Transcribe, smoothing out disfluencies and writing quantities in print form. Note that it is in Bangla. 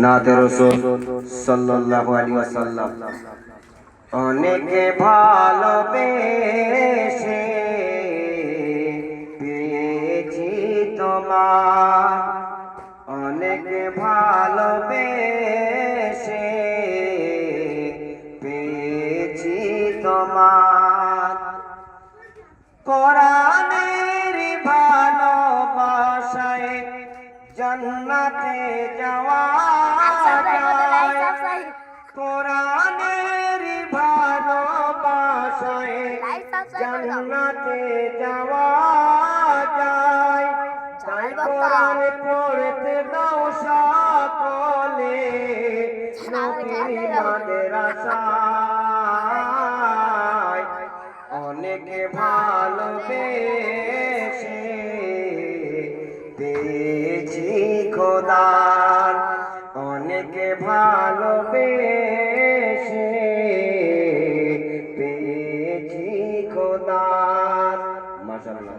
নাতে রাসূল সাল্লাল্লাহু আলাইহি ওয়াসাল্লাম অনেকে ভালোবেসে পেয়েছি তোমার, অনেকে ভালোবেসে পেয়েছি তোমার। কোরআনের ভালোবাসায় জান্নাতে যাওয়া যায়, কোরআনের ভালোবাসায় জান্নাতে যাওয়া যায়। তাই কোরআন পড়তে দাও সকলে নবীর মাদ্রাসায়, অনেকে ভালোবেসে পেয়েছি খোদার, অনেকে ভালোবেসে পেয়েছি খোদার। মাশাআল্লাহ।